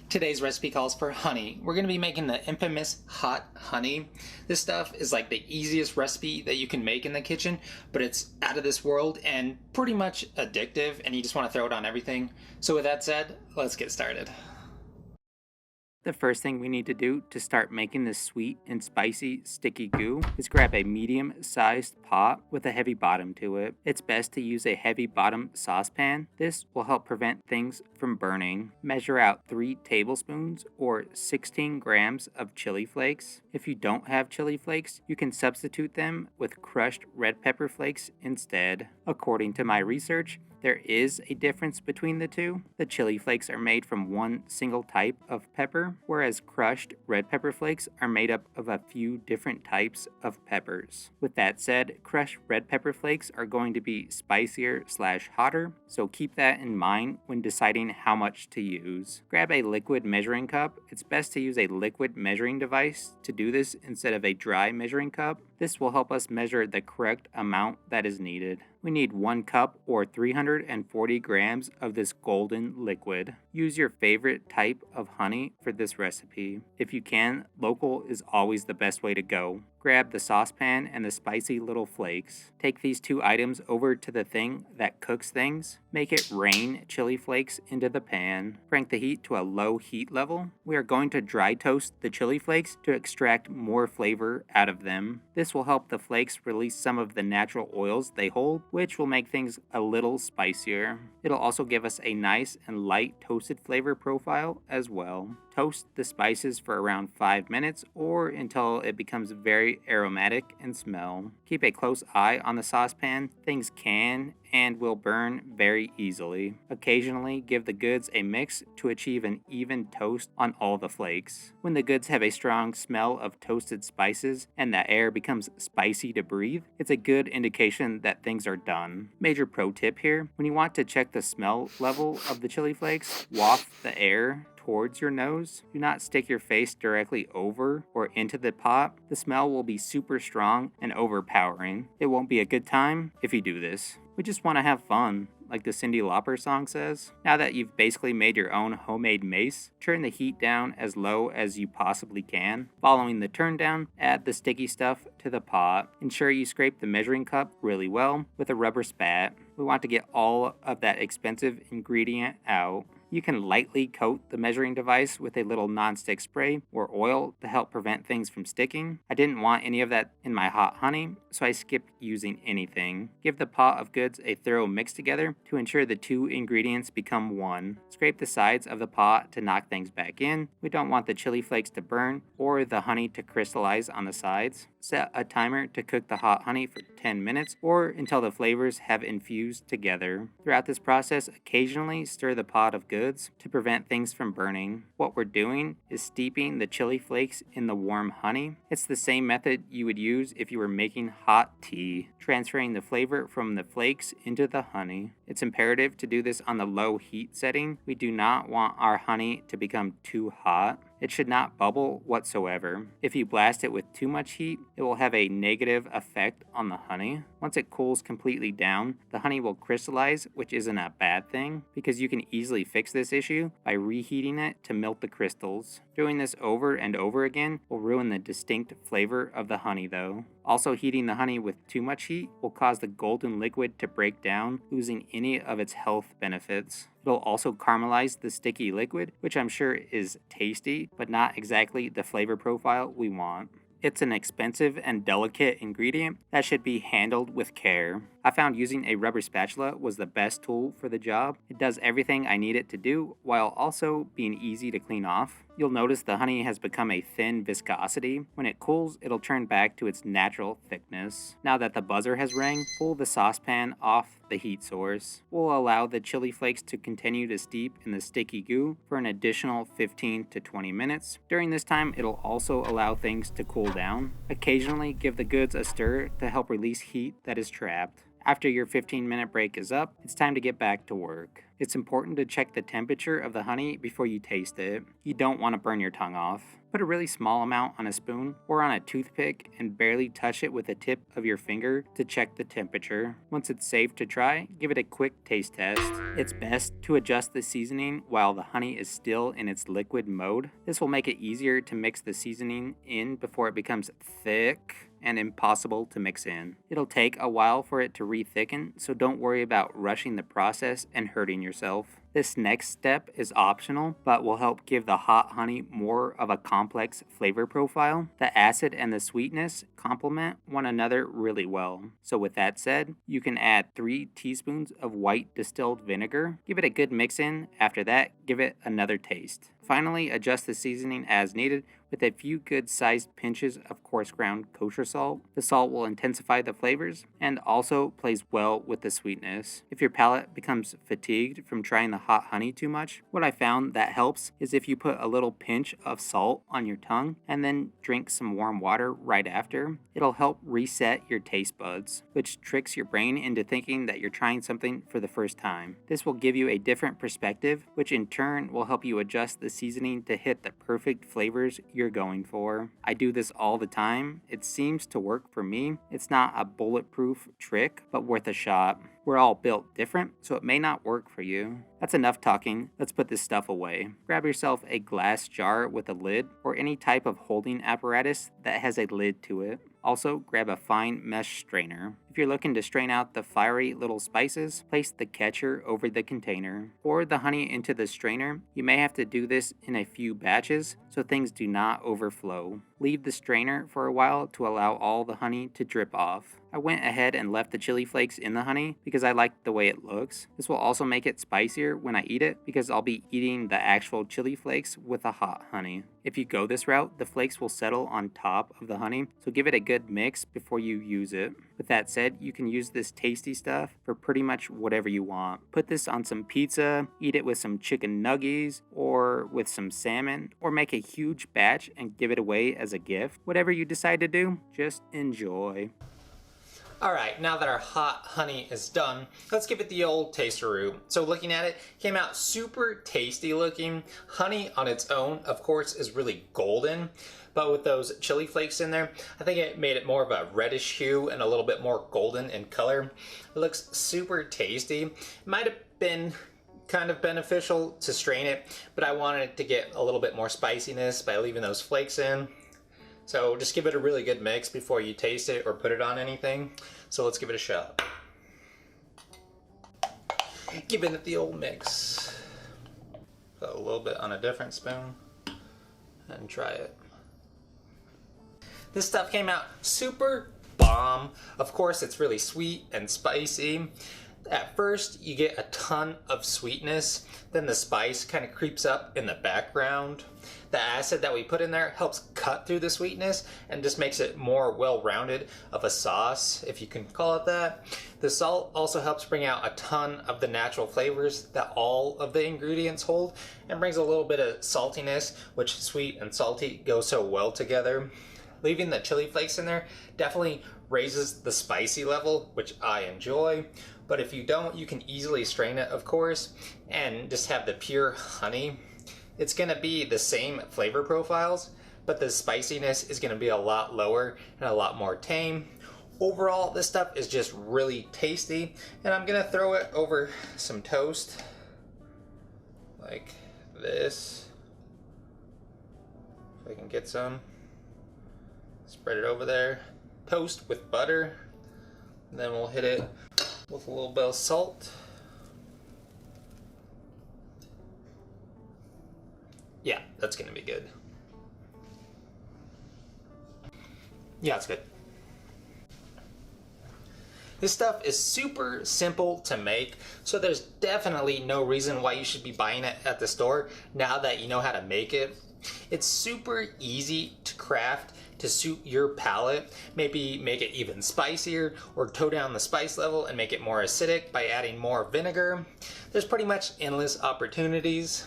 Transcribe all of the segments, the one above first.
Today's recipe calls for honey. We're going to be making the infamous hot honey. This stuff is like the easiest recipe that you can make in the kitchen, but it's out of this world and pretty much addictive, and you just want to throw it on everything. So with that said, let's get started. The first thing we need to do to start making this sweet and spicy sticky goo is grab a medium-sized pot with a heavy bottom to it. It's best to use a heavy bottom saucepan. This will help prevent things from burning. Measure out 3 tablespoons or 16 grams of chili flakes. If you don't have chili flakes, you can substitute them with crushed red pepper flakes instead. According to my research, there is a difference between the two. The chili flakes are made from one single type of pepper, whereas crushed red pepper flakes are made up of a few different types of peppers. With that said, crushed red pepper flakes are going to be spicier/hotter, so keep that in mind when deciding how much to use. Grab a liquid measuring cup. It's best to use a liquid measuring device to do this instead of a dry measuring cup. This will help us measure the correct amount that is needed. We need 1 cup or 340 grams of this golden liquid. Use your favorite type of honey for this recipe. If you can, local is always the best way to go. Grab the saucepan and the spicy little flakes. Take these 2 items over to the thing that cooks things. Make it rain chili flakes into the pan. Crank the heat to a low heat level. We are going to dry toast the chili flakes to extract more flavor out of them. This will help the flakes release some of the natural oils they hold, which will make things a little spicier. It'll also give us a nice and light toasted flavor profile as well. Toast the spices for around 5 minutes or until it becomes very aromatic and smell. Keep a close eye on the saucepan. Things can and will burn very easily. Occasionally, give the goods a mix to achieve an even toast on all the flakes. When the goods have a strong smell of toasted spices and the air becomes spicy to breathe, it's a good indication that things are done. Major pro tip here, when you want to check the smell level of the chili flakes, waft the air towards your nose. Do not stick your face directly over or into the pot. The smell will be super strong and overpowering. It won't be a good time if you do this. We just want to have fun, like the Cyndi Lauper song says. Now that you've basically made your own homemade mace, turn the heat down as low as you possibly can. Following the turn down, add the sticky stuff to the pot. Ensure you scrape the measuring cup really well with a rubber spat. We want to get all of that expensive ingredient out. You can lightly coat the measuring device with a little nonstick spray or oil to help prevent things from sticking. I didn't want any of that in my hot honey, so I skipped using anything. Give the pot of goods a thorough mix together to ensure the 2 ingredients become one. Scrape the sides of the pot to knock things back in. We don't want the chili flakes to burn or the honey to crystallize on the sides. Set a timer to cook the hot honey for 10 minutes or until the flavors have infused together. Throughout this process, occasionally stir the pot of goods to prevent things from burning. What we're doing is steeping the chili flakes in the warm honey. It's the same method you would use if you were making hot tea, transferring the flavor from the flakes into the honey. It's imperative to do this on the low heat setting. We do not want our honey to become too hot. It should not bubble whatsoever. If you blast it with too much heat, it will have a negative effect on the honey. Once it cools completely down, the honey will crystallize, which isn't a bad thing, because you can easily fix this issue by reheating it to melt the crystals. Doing this over and over again will ruin the distinct flavor of the honey though. Also, heating the honey with too much heat will cause the golden liquid to break down, losing any of its health benefits. It'll also caramelize the sticky liquid, which I'm sure is tasty, but not exactly the flavor profile we want. It's an expensive and delicate ingredient that should be handled with care. I found using a rubber spatula was the best tool for the job. It does everything I need it to do while also being easy to clean off. You'll notice the honey has become a thin viscosity. When it cools, it'll turn back to its natural thickness. Now that the buzzer has rang, pull the saucepan off the heat source. We'll allow the chili flakes to continue to steep in the sticky goo for an additional 15 to 20 minutes. During this time, it'll also allow things to cool down. Occasionally, give the goods a stir to help release heat that is trapped. After your 15-minute break is up, it's time to get back to work. It's important to check the temperature of the honey before you taste it. You don't want to burn your tongue off. Put a really small amount on a spoon or on a toothpick and barely touch it with the tip of your finger to check the temperature. Once it's safe to try, give it a quick taste test. It's best to adjust the seasoning while the honey is still in its liquid mode. This will make it easier to mix the seasoning in before it becomes thick and impossible to mix in. It'll take a while for it to re-thicken, so don't worry about rushing the process and hurting yourself. This next step is optional, but will help give the hot honey more of a complex flavor profile. The acid and the sweetness complement one another really well. So with that said, you can add 3 teaspoons of white distilled vinegar. Give it a good mix in. After that, give it another taste. Finally, adjust the seasoning as needed with a few good-sized pinches of coarse ground kosher salt. The salt will intensify the flavors and also plays well with the sweetness. If your palate becomes fatigued from trying the hot honey too much, what I found that helps is if you put a little pinch of salt on your tongue and then drink some warm water right after. It'll help reset your taste buds, which tricks your brain into thinking that you're trying something for the first time. This will give you a different perspective, which in turn will help you adjust the seasoning to hit the perfect flavors you're going for. I do this all the time. It seems to work for me. It's not a bulletproof trick, but worth a shot. We're all built different, so it may not work for you. That's enough talking. Let's put this stuff away. Grab yourself a glass jar with a lid or any type of holding apparatus that has a lid to it. Also, grab a fine mesh strainer. If you're looking to strain out the fiery little spices, place the catcher over the container. Pour the honey into the strainer. You may have to do this in a few batches so things do not overflow. Leave the strainer for a while to allow all the honey to drip off. I went ahead and left the chili flakes in the honey because I like the way it looks. This will also make it spicier when I eat it because I'll be eating the actual chili flakes with the hot honey. If you go this route, the flakes will settle on top of the honey, so give it a good mix before you use it. With that said, you can use this tasty stuff for pretty much whatever you want. Put this on some pizza, eat it with some chicken nuggies, or with some salmon, or make a huge batch and give it away as a gift. Whatever you decide to do, just enjoy. Alright, now that our hot honey is done, let's give it the old tasteroo. So looking at it, came out super tasty looking. Honey on its own, of course, is really golden, but with those chili flakes in there, I think it made it more of a reddish hue and a little bit more golden in color. It looks super tasty. It might have been kind of beneficial to strain it, but I wanted it to get a little bit more spiciness by leaving those flakes in. So just give it a really good mix before you taste it or put it on anything. So let's give it a shot. Giving it the old mix. Put a little bit on a different spoon and try it. This stuff came out super bomb. Of course, it's really sweet and spicy. At first, you get a ton of sweetness, then the spice kind of creeps up in the background. The acid that we put in there helps cut through the sweetness and just makes it more well-rounded of a sauce, if you can call it that. The salt also helps bring out a ton of the natural flavors that all of the ingredients hold and brings a little bit of saltiness, which sweet and salty go so well together. Leaving the chili flakes in there definitely raises the spicy level, which I enjoy. But if you don't, you can easily strain it, of course, and just have the pure honey. It's going to be the same flavor profiles, but the spiciness is going to be a lot lower and a lot more tame. Overall, this stuff is just really tasty, and I'm going to throw it over some toast, like this. If I can get some. Spread it over there. Toast with butter. And then we'll hit it with a little bit of salt. Yeah, that's gonna be good. Yeah, it's good. This stuff is super simple to make, so there's definitely no reason why you should be buying it at the store now that you know how to make it. It's super easy to craft to suit your palate. Maybe make it even spicier or tone down the spice level and make it more acidic by adding more vinegar. There's pretty much endless opportunities.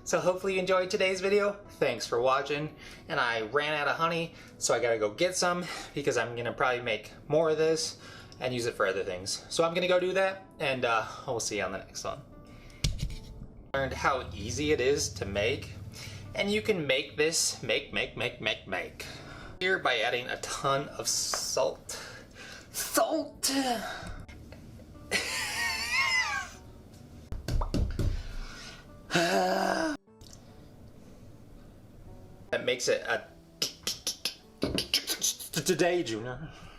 So hopefully you enjoyed today's video. Thanks for watching. And I ran out of honey, so I gotta go get some because I'm gonna probably make more of this and use it for other things. So I'm gonna go do that, and we'll see you on the next one. Learned how easy it is to make. And you can make this, make, here by adding a ton of salt. Salt! That makes it a today, Junior.